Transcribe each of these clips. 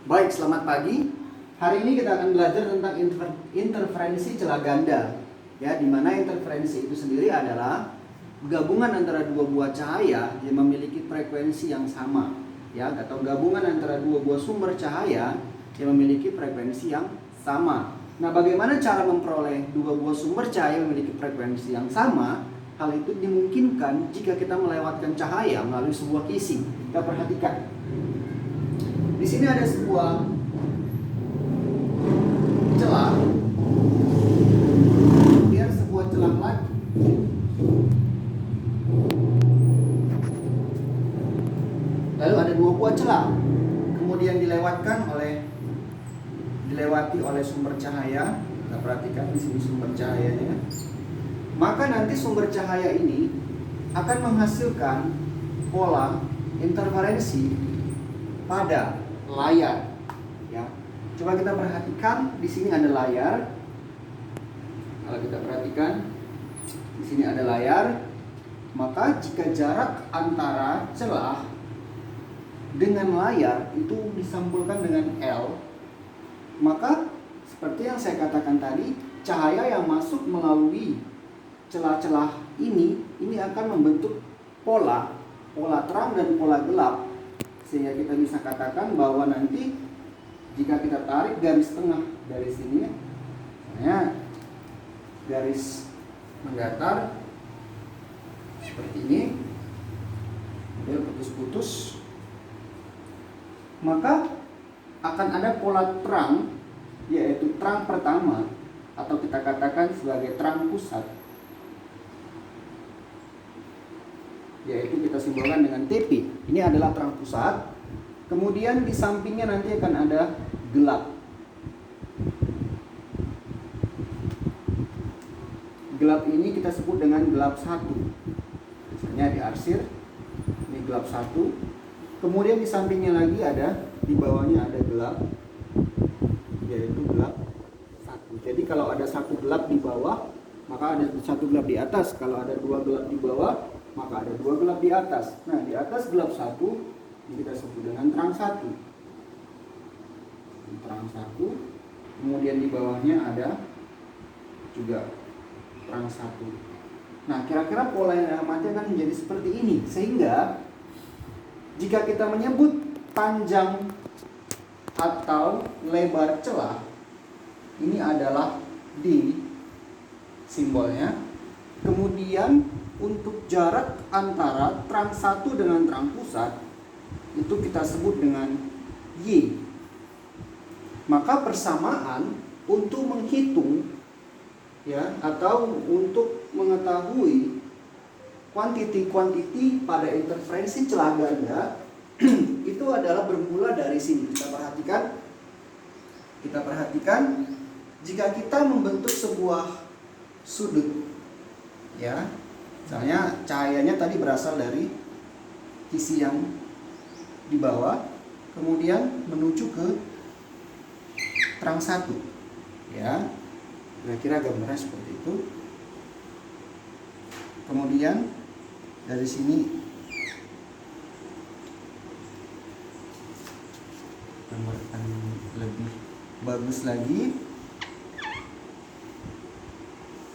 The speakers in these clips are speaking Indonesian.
Baik, selamat pagi. Hari ini kita akan belajar tentang interferensi celah ganda. Ya, di mana interferensi itu sendiri adalah gabungan antara dua buah cahaya yang memiliki frekuensi yang sama, ya, atau gabungan antara dua buah sumber cahaya yang memiliki frekuensi yang sama. Nah, bagaimana cara memperoleh dua buah sumber cahaya yang memiliki frekuensi yang sama? Hal itu dimungkinkan jika kita melewatkan cahaya melalui sebuah kisi. Kita perhatikan. Di sini ada sebuah celah, kemudian sebuah celah lagi. Lalu ada dua buah celah, kemudian dilewati oleh sumber cahaya. Kita perhatikan di sini sumber cahayanya. Maka nanti sumber cahaya ini akan menghasilkan pola interferensi pada layar, ya. Coba kita perhatikan, di sini ada layar. Kalau kita perhatikan, di sini ada layar. Maka jika jarak antara celah dengan layar itu disampulkan dengan L, maka seperti yang saya katakan tadi, cahaya yang masuk melalui celah-celah ini akan membentuk pola terang dan pola gelap. Sehingga kita bisa katakan bahwa nanti jika kita tarik garis tengah dari sini, misalnya garis mengdatar seperti ini, kemudian putus-putus, maka akan ada pola terang, yaitu terang pertama, atau kita katakan sebagai terang pusat, yaitu kita simbolkan dengan TP. Ini adalah terang pusat. Kemudian di sampingnya nanti akan ada gelap. Gelap ini kita sebut dengan gelap 1. Misalnya di arsir, ini gelap 1. Kemudian di sampingnya lagi ada, di bawahnya ada gelap, yaitu gelap 1. Jadi kalau ada satu gelap di bawah, maka ada satu gelap di atas. Kalau ada dua gelap di bawah, maka ada dua gelap di atas. Nah, di atas gelap 1 ini kita sebut dengan terang 1. Terang 1. Kemudian di bawahnya ada juga terang 1. Nah, kira-kira pola yang amati akan menjadi seperti ini. Sehingga jika kita menyebut panjang atau lebar celah, ini adalah D simbolnya. Kemudian untuk jarak antara terang 1 dengan terang pusat itu kita sebut dengan Y. Maka persamaan untuk menghitung, ya, atau untuk mengetahui kuantiti pada interferensi celah ganda itu adalah bermula dari sini. Kita perhatikan jika kita membentuk sebuah sudut, ya. Misalnya cahayanya tadi berasal dari kisi yang di bawah, kemudian menuju ke terang 1, ya. Kira-kira gambarnya seperti itu. Kemudian dari sini gambarkan lebih bagus lagi.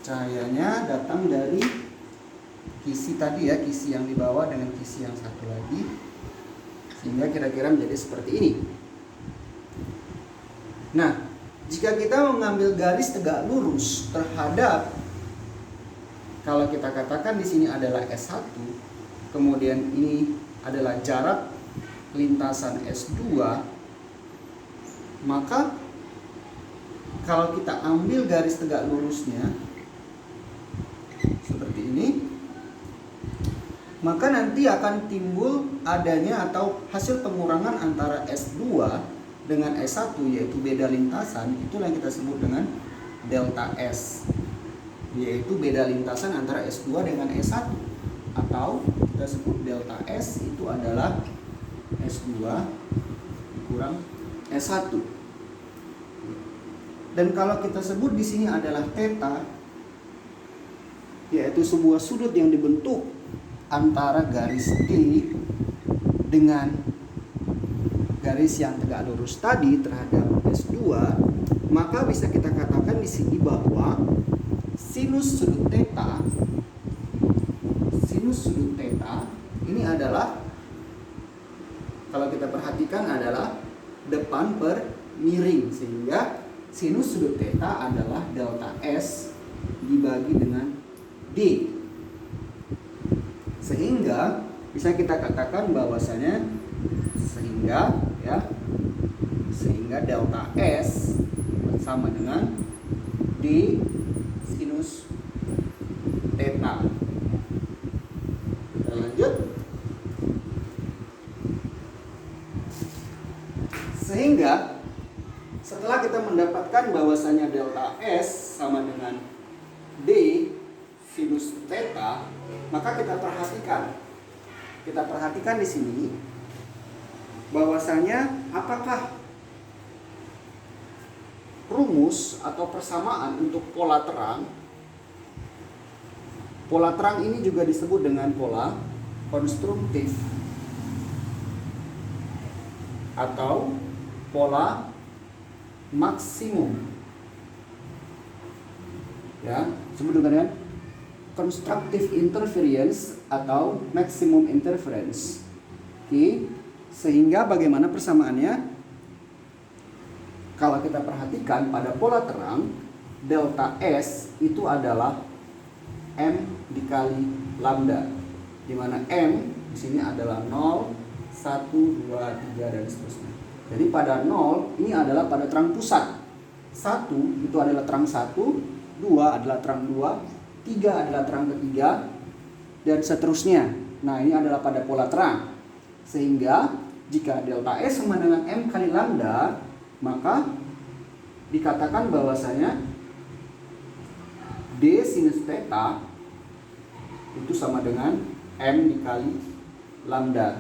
Cahayanya datang dari kisi tadi, ya, kisi yang di bawah dengan kisi yang satu lagi, sehingga kira-kira menjadi seperti ini. Nah, jika kita mengambil garis tegak lurus terhadap, kalau kita katakan di sini adalah S1, kemudian ini adalah jarak lintasan S2, maka kalau kita ambil garis tegak lurusnya seperti ini, maka nanti akan timbul adanya atau hasil pengurangan antara S2 dengan S1, yaitu beda lintasan. Itulah yang kita sebut dengan delta S, yaitu beda lintasan antara S2 dengan S1, atau kita sebut delta S itu adalah S2 kurang S1. Dan kalau kita sebut di sini adalah theta, yaitu sebuah sudut yang dibentuk antara garis D dengan garis yang tegak lurus tadi terhadap S2, maka bisa kita katakan di sini bahwa sinus sudut theta ini adalah, kalau kita perhatikan, adalah depan per miring, sehingga sinus sudut theta adalah delta S dibagi dengan D. Sehingga bisa kita katakan bahwasanya sehingga delta S sama dengan D sinus theta. Kita lanjut. Sehingga setelah kita mendapatkan bahwasanya delta S sama dengan D sinus theta, maka kita perhatikan di sini bahwasanya apakah rumus atau persamaan untuk pola terang. Pola terang ini juga disebut dengan pola konstruktif atau pola maksimum. Ya, disebut dengan constructive interference atau maximum interference. Oke, sehingga bagaimana persamaannya? Kalau kita perhatikan pada pola terang, delta S itu adalah M dikali lambda, di mana M di sini adalah 0, 1, 2, 3 dan seterusnya. Jadi pada 0 ini adalah pada terang pusat. 1 itu adalah terang 1, 2 adalah terang 2, 3 adalah terang ketiga, dan seterusnya. Nah, ini adalah pada pola terang. Sehingga jika delta S sama dengan M kali lambda, maka dikatakan bahwasanya D sinus theta itu sama dengan M dikali lambda.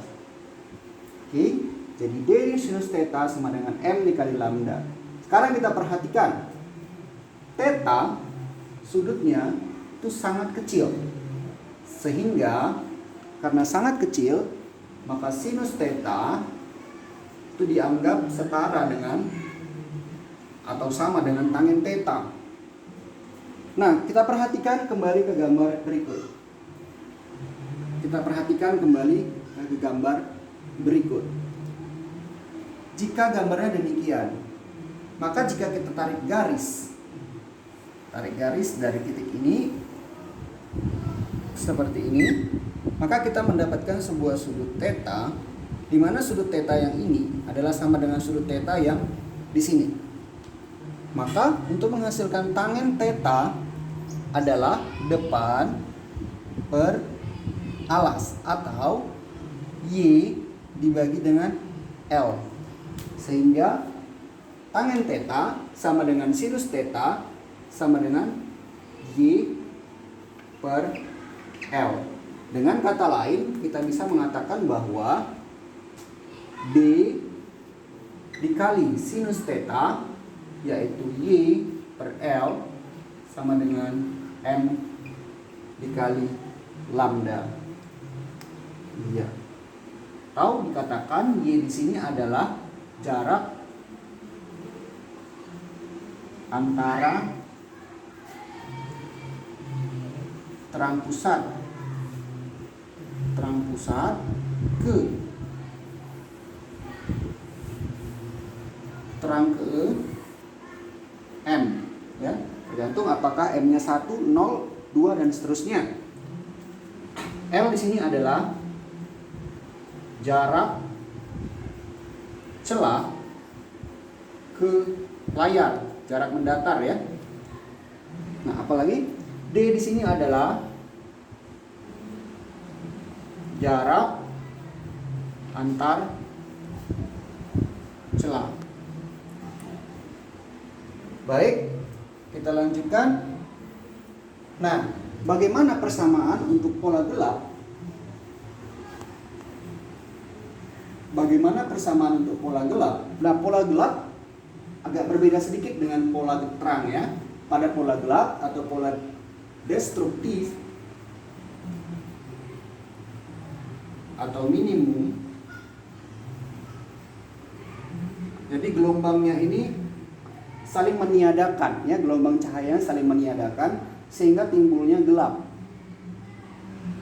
Oke, jadi D sinus theta sama dengan M dikali lambda. Sekarang kita perhatikan, theta sudutnya itu sangat kecil, sehingga karena sangat kecil, maka sinus theta itu dianggap setara dengan atau sama dengan tangen theta. Nah, kita perhatikan kembali ke gambar berikut. Jika gambarnya demikian, maka jika kita tarik garis dari titik ini seperti ini, maka kita mendapatkan sebuah sudut theta, di mana sudut theta yang ini adalah sama dengan sudut theta yang di sini. Maka untuk menghasilkan tangen theta adalah depan per alas atau Y dibagi dengan L. Sehingga tangen theta sama dengan sinus theta sama dengan Y per L. Dengan kata lain, kita bisa mengatakan bahwa D dikali sinus theta, yaitu Y per L, sama dengan M dikali lambda. Iya. Atau dikatakan Y di sini adalah jarak antara terang pusat ke terang ke M, ya, tergantung apakah M-nya 1, 0, 2 dan seterusnya. L di sini adalah jarak celah ke layar, jarak mendatar, ya. Nah, apalagi D di sini adalah jarak antar celah. Baik, kita lanjutkan. Nah, bagaimana persamaan untuk pola gelap? Nah, pola gelap agak berbeda sedikit dengan pola terang, ya. Pada pola gelap atau pola destruktif atau minimum, Jadi gelombangnya ini saling meniadakan, ya, gelombang cahaya saling meniadakan sehingga timbulnya gelap.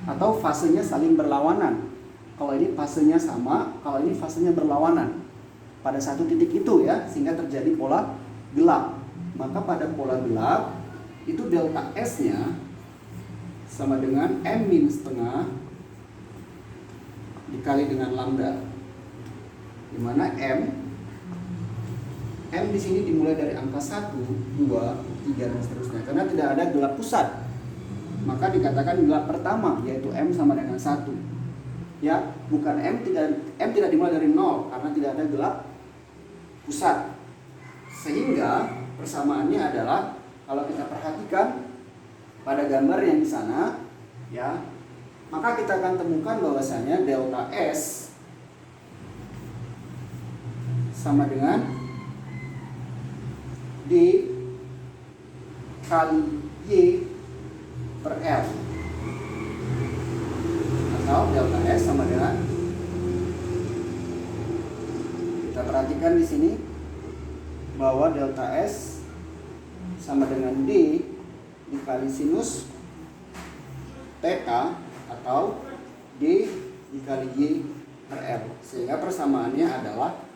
Atau fasenya saling berlawanan. Kalau ini fasenya sama, kalau ini fasenya berlawanan. Pada satu titik itu, ya, sehingga terjadi pola gelap. Maka pada pola gelap itu delta S-nya sama dengan M-setengah dikali dengan lambda. Di mana M di sini dimulai dari angka 1, 2, 3 dan seterusnya. Karena tidak ada gelap pusat, maka dikatakan gelap pertama, yaitu M sama dengan 1. Ya, bukan M tidak dimulai dari 0 karena tidak ada gelap pusat. Sehingga persamaannya adalah, kalau kita perhatikan pada gambar yang di sana, ya, maka kita akan temukan bahwasanya delta S sama dengan D kali Y per L, atau delta S sama dengan, kita perhatikan di sini bahwa delta S sama dengan D dikali sinus theta atau D dikali Y per L, sehingga persamaannya adalah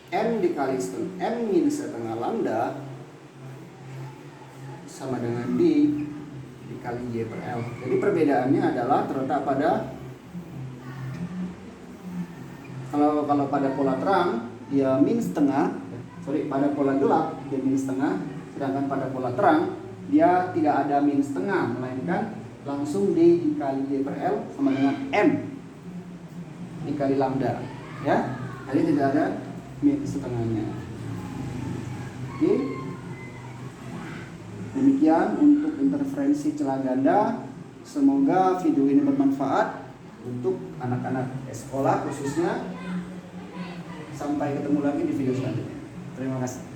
M dikali M-setengah lambda sama dengan D dikali Y per L. Jadi perbedaannya adalah terletak pada, kalau pada pola terang dia pada pola gelap dia min setengah, sedangkan pada pola terang dia tidak ada min setengah, melainkan langsung D dikali Y per L sama dengan M dikali lambda, ya. Jadi tidak ada min setengahnya. Oke. Demikian untuk interferensi celah ganda. Semoga video ini bermanfaat untuk anak-anak sekolah khususnya. Sampai ketemu lagi di video selanjutnya. Terima kasih.